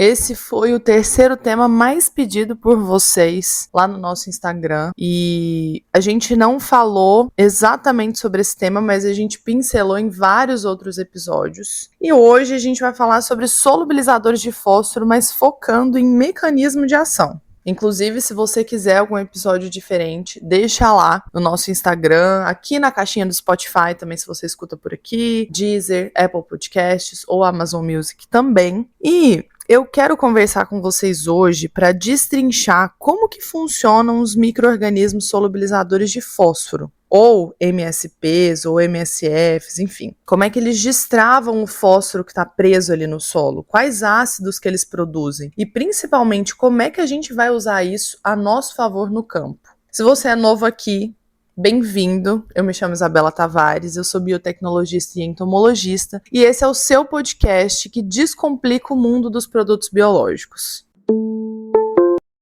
Esse foi o terceiro tema mais pedido por vocês lá no nosso Instagram. E a gente não falou exatamente sobre esse tema, mas a gente pincelou em vários outros episódios. E hoje a gente vai falar sobre solubilizadores de fósforo, mas focando em mecanismo de ação. Inclusive, se você quiser algum episódio diferente, deixa lá no nosso Instagram, aqui na caixinha do Spotify também, se você escuta por aqui, Deezer, Apple Podcasts ou Amazon Music também. E eu quero conversar com vocês hoje para destrinchar como que funcionam os micro-organismos solubilizadores de fósforo, ou MSPs, ou MSFs, enfim. Como é que eles destravam o fósforo que está preso ali no solo? Quais ácidos que eles produzem? E, principalmente, como é que a gente vai usar isso a nosso favor no campo? Se você é novo aqui, bem-vindo, eu me chamo Isabela Tavares, eu sou biotecnologista e entomologista, e esse é o seu podcast que descomplica o mundo dos produtos biológicos.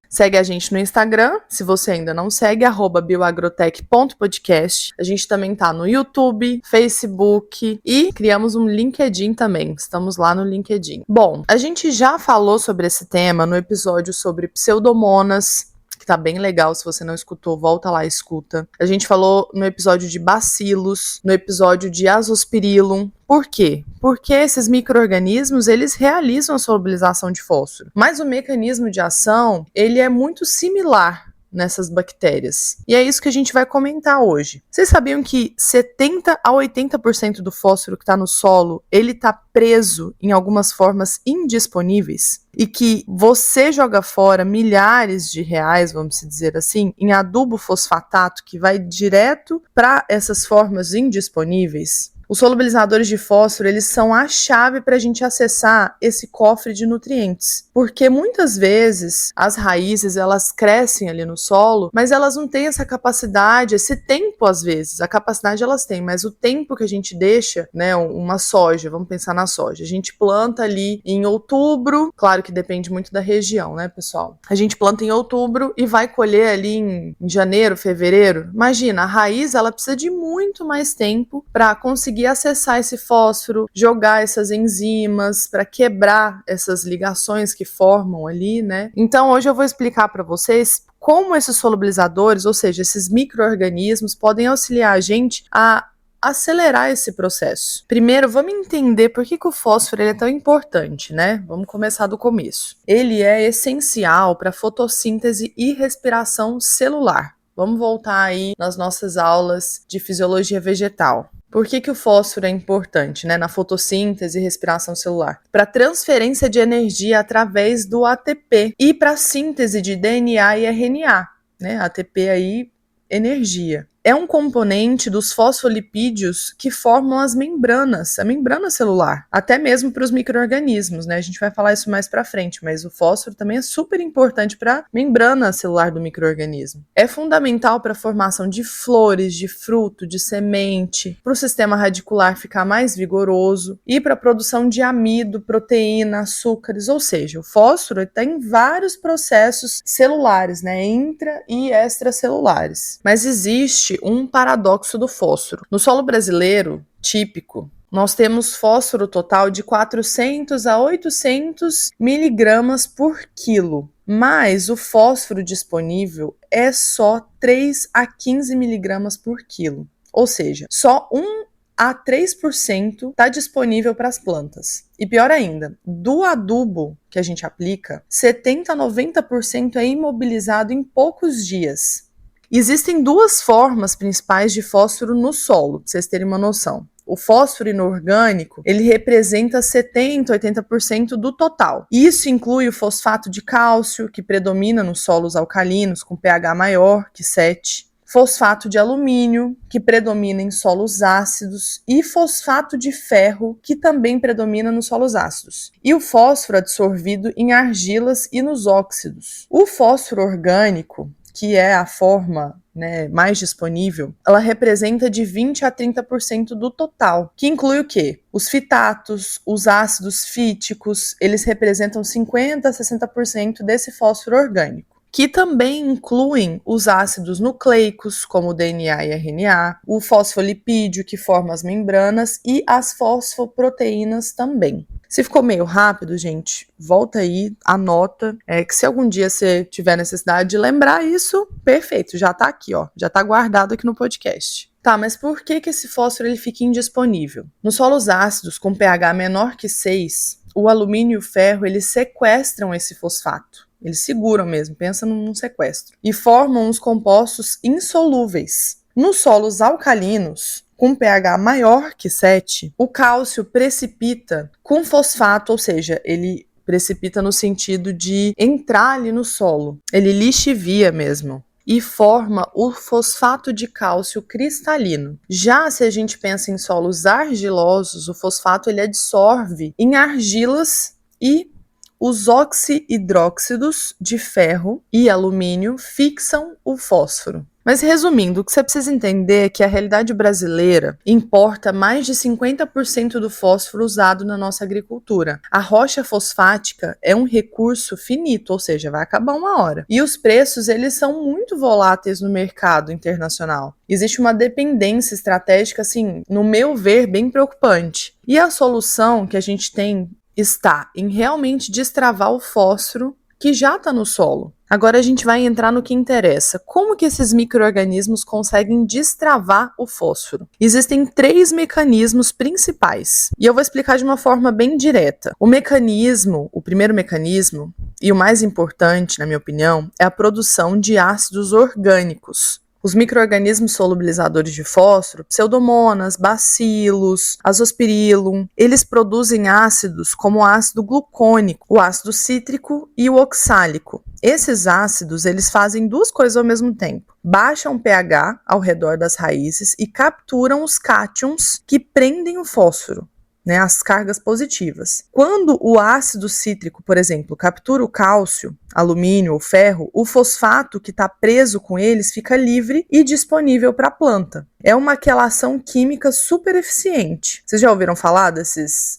Segue a gente no Instagram, se você ainda não segue, @bioagrotech.podcast. A gente também tá no YouTube, Facebook e criamos um LinkedIn também. Estamos lá no LinkedIn. Bom, a gente já falou sobre esse tema no episódio sobre pseudomonas, que tá bem legal, se você não escutou, volta lá e escuta. A gente falou no episódio de bacilos, no episódio de azospirillum. Por quê? Porque esses micro-organismos, eles realizam a solubilização de fósforo, mas o mecanismo de ação, ele é muito similar nessas bactérias. E é isso que a gente vai comentar hoje. Vocês sabiam que 70 a 80% do fósforo que está no solo, ele está preso em algumas formas indisponíveis? E que você joga fora milhares de reais, vamos dizer assim, em adubo fosfatato que vai direto para essas formas indisponíveis? Os solubilizadores de fósforo, eles são a chave para a gente acessar esse cofre de nutrientes, porque muitas vezes as raízes, elas crescem ali no solo, mas elas não têm essa capacidade, esse tempo às vezes, a capacidade elas têm, mas o tempo que a gente deixa, né, uma soja, vamos pensar na soja, a gente planta ali em outubro, claro que depende muito da região, né, pessoal? A gente planta em outubro e vai colher ali em janeiro, fevereiro. Imagina, a raiz, ela precisa de muito mais tempo para conseguir acessar esse fósforo, jogar essas enzimas para quebrar essas ligações que formam ali, né? Então hoje eu vou explicar para vocês como esses solubilizadores, ou seja, esses micro-organismos, podem auxiliar a gente a acelerar esse processo. Primeiro, vamos entender por que o fósforo ele é tão importante, né? Vamos começar do começo. Ele é essencial para a fotossíntese e respiração celular. Vamos voltar aí nas nossas aulas de fisiologia vegetal. Por que o fósforo é importante, né, na fotossíntese e respiração celular? Para transferência de energia através do ATP e para síntese de DNA e RNA, né? ATP aí, energia. É um componente dos fosfolipídios que formam as membranas, a membrana celular, até mesmo para os micro-organismos, né? A gente vai falar isso mais para frente, mas o fósforo também é super importante para a membrana celular do micro-organismo. É fundamental para a formação de flores, de fruto, de semente, para o sistema radicular ficar mais vigoroso e para a produção de amido, proteína, açúcares, ou seja, o fósforo está em vários processos celulares, né? Intra e extracelulares. Mas existe um paradoxo do fósforo. No solo brasileiro, típico, nós temos fósforo total de 400 a 800 miligramas por quilo, mas o fósforo disponível é só 3 a 15 miligramas por quilo, ou seja, só 1 a 3% está disponível para as plantas. E pior ainda, do adubo que a gente aplica, 70 a 90% é imobilizado em poucos dias. Existem duas formas principais de fósforo no solo, para vocês terem uma noção. O fósforo inorgânico, ele representa 70 a 80% do total. Isso inclui o fosfato de cálcio, que predomina nos solos alcalinos, com pH maior que 7. Fosfato de alumínio, que predomina em solos ácidos, e fosfato de ferro, que também predomina nos solos ácidos. E o fósforo absorvido em argilas e nos óxidos. O fósforo orgânico, que é a forma, né, mais disponível, ela representa de 20 a 30% do total, que inclui o quê? Os fitatos, os ácidos fíticos, eles representam 50 a 60% desse fósforo orgânico, que também incluem os ácidos nucleicos, como o DNA e RNA, o fosfolipídio, que forma as membranas, e as fosfoproteínas também. Se ficou meio rápido, gente, volta aí, anota, que se algum dia você tiver necessidade de lembrar isso, perfeito, já tá aqui, ó, já tá guardado aqui no podcast. Tá, mas por que esse fósforo ele fica indisponível? Nos solos ácidos com pH menor que 6, o alumínio e o ferro, eles sequestram esse fosfato. Eles seguram mesmo, pensa num sequestro. E formam os compostos insolúveis. Nos solos alcalinos, com pH maior que 7, o cálcio precipita com fosfato, ou seja, ele precipita no sentido de entrar ali no solo. Ele lixivia mesmo. E forma o fosfato de cálcio cristalino. Já se a gente pensa em solos argilosos, o fosfato ele absorve em argilas e os oxihidróxidos de ferro e alumínio fixam o fósforo. Mas resumindo, o que você precisa entender é que a realidade brasileira importa mais de 50% do fósforo usado na nossa agricultura. A rocha fosfática é um recurso finito, ou seja, vai acabar uma hora. E os preços, eles são muito voláteis no mercado internacional. Existe uma dependência estratégica, assim, no meu ver, bem preocupante. E a solução que a gente tem está em realmente destravar o fósforo que já está no solo. Agora a gente vai entrar no que interessa. Como que esses micro-organismos conseguem destravar o fósforo? Existem 3 mecanismos principais. E eu vou explicar de uma forma bem direta. O primeiro mecanismo, e o mais importante, na minha opinião, é a produção de ácidos orgânicos. Os micro-organismos solubilizadores de fósforo, pseudomonas, bacilos, azospirillum, eles produzem ácidos como o ácido glucônico, o ácido cítrico e o oxálico. Esses ácidos, eles fazem 2 coisas ao mesmo tempo. Baixam o pH ao redor das raízes e capturam os cátions que prendem o fósforo. As cargas positivas. Quando o ácido cítrico, por exemplo, captura o cálcio, alumínio ou ferro, o fosfato que está preso com eles fica livre e disponível para a planta. É uma quelação química super eficiente. Vocês já ouviram falar desses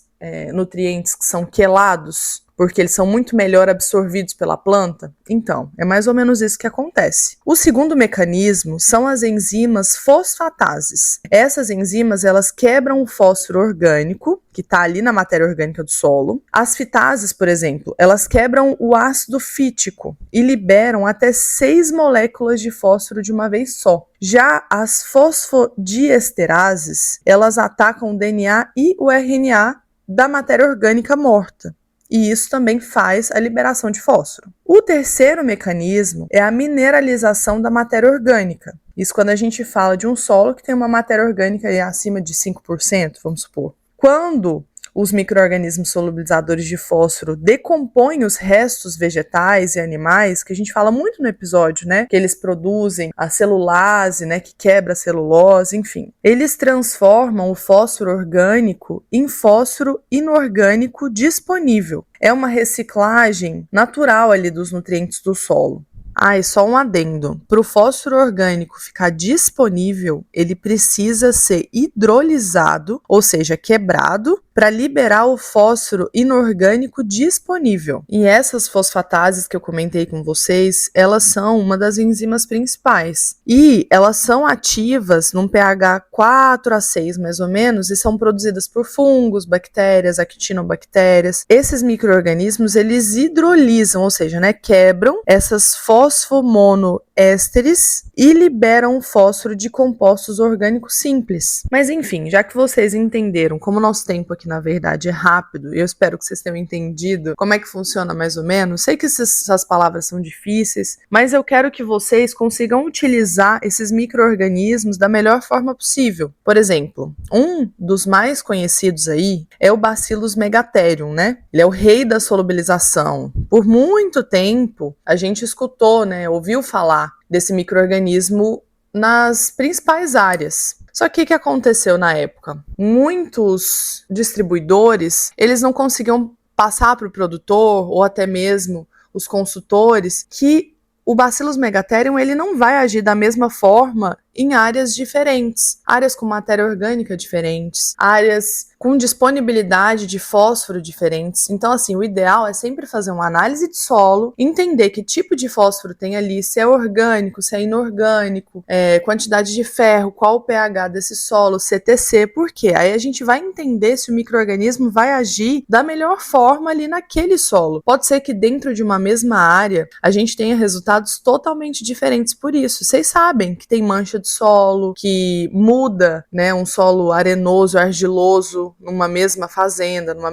nutrientes que são quelados? Porque eles são muito melhor absorvidos pela planta? Então, é mais ou menos isso que acontece. O segundo mecanismo são as enzimas fosfatases. Essas enzimas, elas quebram o fósforo orgânico, que está ali na matéria orgânica do solo. As fitases, por exemplo, elas quebram o ácido fítico e liberam até 6 moléculas de fósforo de uma vez só. Já as fosfodiesterases, elas atacam o DNA e o RNA da matéria orgânica morta. E isso também faz a liberação de fósforo. O terceiro mecanismo é a mineralização da matéria orgânica. Isso quando a gente fala de um solo que tem uma matéria orgânica acima de 5%, vamos supor. Quando os micro-organismos solubilizadores de fósforo decompõem os restos vegetais e animais, que a gente fala muito no episódio, que eles produzem a celulase, que quebra a celulose, enfim. Eles transformam o fósforo orgânico em fósforo inorgânico disponível. É uma reciclagem natural ali dos nutrientes do solo. E só um adendo. Para o fósforo orgânico ficar disponível, ele precisa ser hidrolisado, ou seja, quebrado, para liberar o fósforo inorgânico disponível. E essas fosfatases que eu comentei com vocês, elas são uma das enzimas principais. E elas são ativas num pH 4 a 6, mais ou menos, e são produzidas por fungos, bactérias, actinobactérias. Esses micro-organismos, eles hidrolisam, ou seja, quebram essas fosfomonoésteres e liberam o fósforo de compostos orgânicos simples. Mas enfim, já que vocês entenderam como o nosso tempo aqui na verdade é rápido, e eu espero que vocês tenham entendido como é que funciona mais ou menos, sei que essas palavras são difíceis, mas eu quero que vocês consigam utilizar esses micro-organismos da melhor forma possível. Por exemplo, um dos mais conhecidos aí é o Bacillus megatherium, Ele é o rei da solubilização. Por muito tempo, a gente escutou, ouviu falar desse micro-organismo nas principais áreas. Só que o que aconteceu na época? Muitos distribuidores, eles não conseguiam passar para o produtor ou até mesmo os consultores que o Bacillus megatherium ele não vai agir da mesma forma em áreas diferentes, áreas com matéria orgânica diferentes, áreas com disponibilidade de fósforo diferentes. Então, assim, o ideal é sempre fazer uma análise de solo, entender que tipo de fósforo tem ali, se é orgânico, se é inorgânico, quantidade de ferro, qual o pH desse solo, CTC, por quê? Aí a gente vai entender se o micro-organismo vai agir da melhor forma ali naquele solo. Pode ser que dentro de uma mesma área a gente tenha resultados totalmente diferentes por isso. Vocês sabem que tem mancha de solo, que muda, né, um solo arenoso, argiloso, numa mesma fazenda, no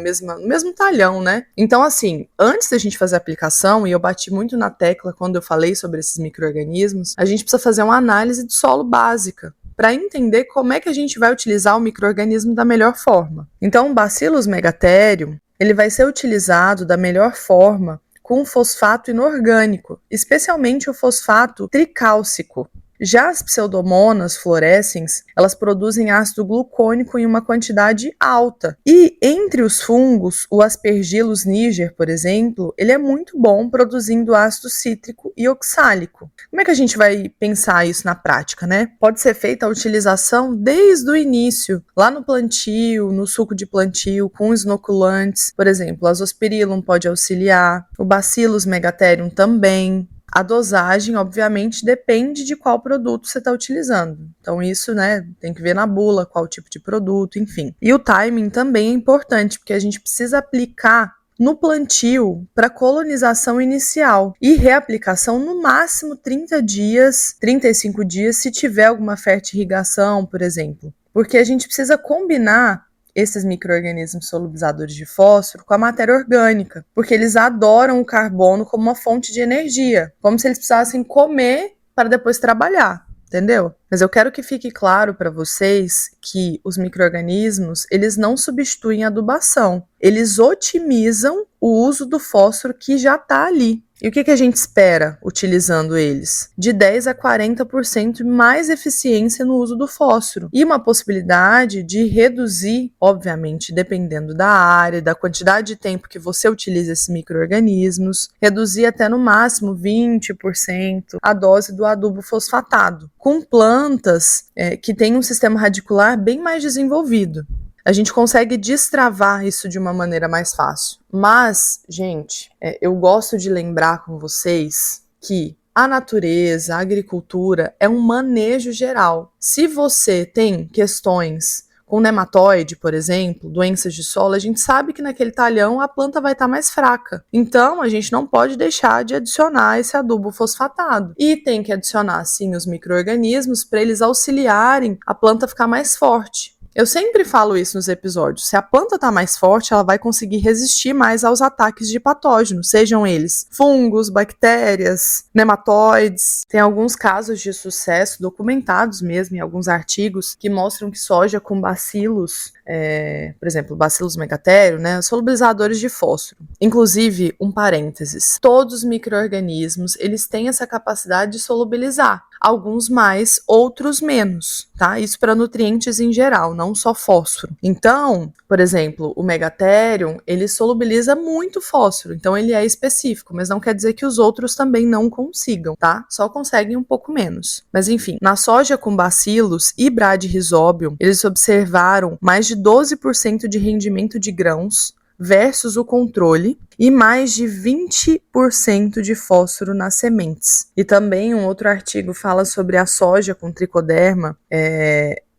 mesmo talhão, né? Então, assim, antes da gente fazer a aplicação, e eu bati muito na tecla quando eu falei sobre esses micro-organismos, a gente precisa fazer uma análise de solo básica, para entender como é que a gente vai utilizar o micro-organismo da melhor forma. Então, o Bacillus megatherium, ele vai ser utilizado da melhor forma com fosfato inorgânico, especialmente o fosfato tricálcico. Já as pseudomonas fluorescens, elas produzem ácido glucônico em uma quantidade alta. E entre os fungos, o Aspergillus niger, por exemplo, ele é muito bom produzindo ácido cítrico e oxálico. Como é que a gente vai pensar isso na prática, né? Pode ser feita a utilização desde o início, lá no plantio, no suco de plantio, com os inoculantes. Por exemplo, a Azospirillum pode auxiliar, o Bacillus megatherium também. A dosagem, obviamente, depende de qual produto você está utilizando. Então, isso, né, tem que ver na bula qual tipo de produto, enfim. E o timing também é importante, porque a gente precisa aplicar no plantio para colonização inicial e reaplicação no máximo 30 dias, 35 dias, se tiver alguma fertirrigação, por exemplo. Porque a gente precisa combinar esses micro-organismos solubilizadores de fósforo com a matéria orgânica, porque eles adoram o carbono como uma fonte de energia, como se eles precisassem comer para depois trabalhar, entendeu? Mas eu quero que fique claro para vocês que os micro-organismos, eles não substituem a adubação, eles otimizam o uso do fósforo que já está ali. E o que a gente espera utilizando eles? De 10 a 40% mais eficiência no uso do fósforo. E uma possibilidade de reduzir, obviamente, dependendo da área, da quantidade de tempo que você utiliza esses micro-organismos, reduzir até no máximo 20% a dose do adubo fosfatado, com plantas que têm um sistema radicular bem mais desenvolvido. A gente consegue destravar isso de uma maneira mais fácil. Mas, gente, eu gosto de lembrar com vocês que a natureza, a agricultura é um manejo geral. Se você tem questões com nematóide, por exemplo, doenças de solo, a gente sabe que naquele talhão a planta vai estar mais fraca. Então, a gente não pode deixar de adicionar esse adubo fosfatado. E tem que adicionar, sim, os micro-organismos para eles auxiliarem a planta a ficar mais forte. Eu sempre falo isso nos episódios. Se a planta está mais forte, ela vai conseguir resistir mais aos ataques de patógenos, sejam eles fungos, bactérias, nematóides. Tem alguns casos de sucesso documentados mesmo em alguns artigos que mostram que soja com bacilos, por exemplo, Bacillus megatherium, né, solubilizadores de fósforo. Inclusive, um parênteses, todos os micro-organismos, eles têm essa capacidade de solubilizar. Alguns mais, outros menos, tá? Isso para nutrientes em geral, não só fósforo. Então, por exemplo, o megatherium, ele solubiliza muito fósforo, então ele é específico, mas não quer dizer que os outros também não consigam, tá? Só conseguem um pouco menos. Mas enfim, na soja com bacilos e Bradyrhizobium, eles observaram mais de 12% de rendimento de grãos versus o controle e mais de 20% de fósforo nas sementes. E também um outro artigo fala sobre a soja com tricoderma,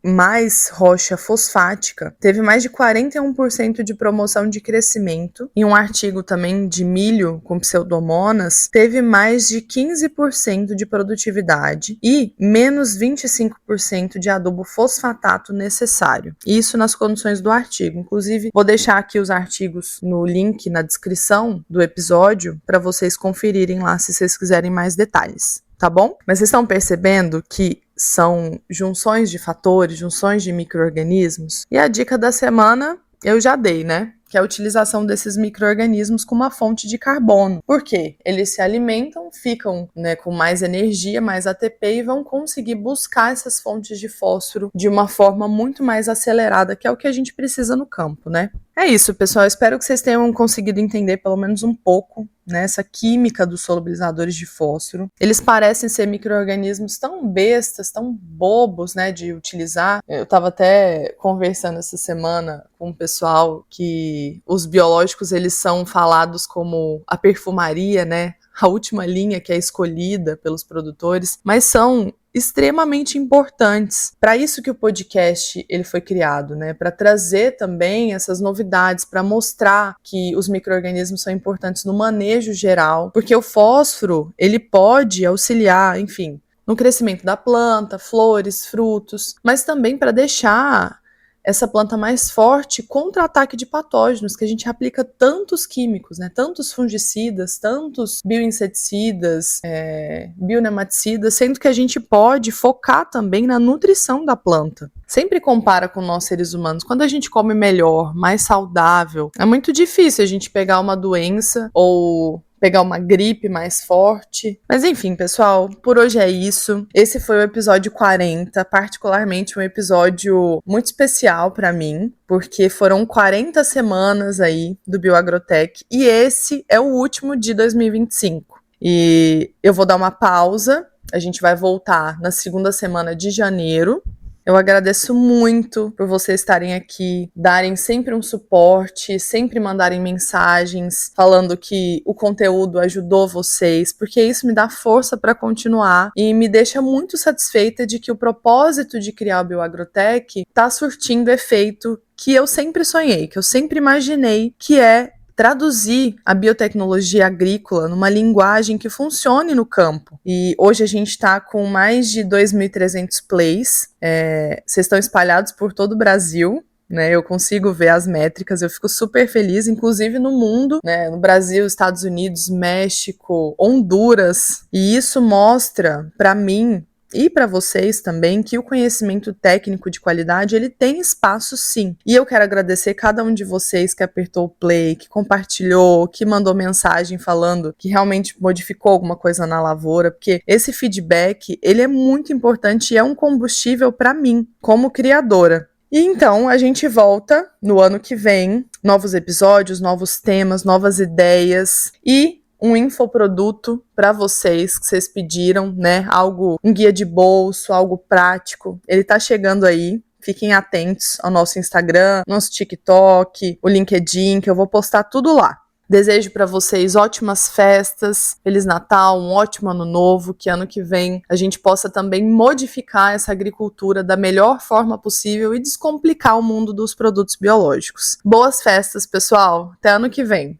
mais rocha fosfática, teve mais de 41% de promoção de crescimento. Em um artigo também de milho com pseudomonas, teve mais de 15% de produtividade e menos 25% de adubo fosfatato necessário. Isso nas condições do artigo. Inclusive, vou deixar aqui os artigos no link na descrição do episódio para vocês conferirem lá se vocês quiserem mais detalhes. Tá bom? Mas vocês estão percebendo que são junções de fatores, junções de micro-organismos? E a dica da semana eu já dei, né? Que é a utilização desses micro-organismos como uma fonte de carbono. Por quê? Eles se alimentam, ficam, né, com mais energia, mais ATP e vão conseguir buscar essas fontes de fósforo de uma forma muito mais acelerada, que é o que a gente precisa no campo, né? É isso, pessoal. Espero que vocês tenham conseguido entender pelo menos um pouco, né, essa química dos solubilizadores de fósforo. Eles parecem ser micro-organismos tão bestas, tão bobos, né, de utilizar. Eu estava até conversando essa semana com o pessoal que os biológicos, eles são falados como a perfumaria, né, a última linha que é escolhida pelos produtores, mas são extremamente importantes. Para isso que o podcast ele foi criado, né? Para trazer também essas novidades, para mostrar que os micro-organismos são importantes no manejo geral, porque o fósforo ele pode auxiliar, enfim, no crescimento da planta, flores, frutos, mas também para deixar essa planta mais forte contra ataque de patógenos, que a gente aplica tantos químicos, né? Tantos fungicidas, tantos bioinseticidas, bionematicidas, sendo que a gente pode focar também na nutrição da planta. Sempre compara com nós seres humanos. Quando a gente come melhor, mais saudável, é muito difícil a gente pegar uma doença ou pegar uma gripe mais forte. Mas enfim, pessoal, por hoje é isso. Esse foi o episódio 40, particularmente um episódio muito especial para mim, porque foram 40 semanas aí do Bioagrotech e esse é o último de 2025. E eu vou dar uma pausa, a gente vai voltar na segunda semana de janeiro. Eu agradeço muito por vocês estarem aqui, darem sempre um suporte, sempre mandarem mensagens falando que o conteúdo ajudou vocês, porque isso me dá força para continuar e me deixa muito satisfeita de que o propósito de criar o Bioagrotech está surtindo efeito que eu sempre sonhei, que eu sempre imaginei, que é traduzir a biotecnologia agrícola numa linguagem que funcione no campo. E hoje a gente está com mais de 2.300 plays, vocês estão espalhados por todo o Brasil, né? Eu consigo ver as métricas, eu fico super feliz, inclusive no mundo, né? No Brasil, Estados Unidos, México, Honduras, e isso mostra para mim e para vocês também que o conhecimento técnico de qualidade ele tem espaço sim. E eu quero agradecer cada um de vocês que apertou o play, que compartilhou, que mandou mensagem falando que realmente modificou alguma coisa na lavoura, porque esse feedback ele é muito importante e é um combustível para mim como criadora. E então a gente volta no ano que vem, novos episódios, novos temas, novas ideias e um infoproduto para vocês que vocês pediram, né? Um guia de bolso, algo prático. Ele tá chegando aí. Fiquem atentos ao nosso Instagram, nosso TikTok, o LinkedIn, que eu vou postar tudo lá. Desejo para vocês ótimas festas, Feliz Natal, um ótimo ano novo, que ano que vem a gente possa também modificar essa agricultura da melhor forma possível e descomplicar o mundo dos produtos biológicos. Boas festas, pessoal! Até ano que vem!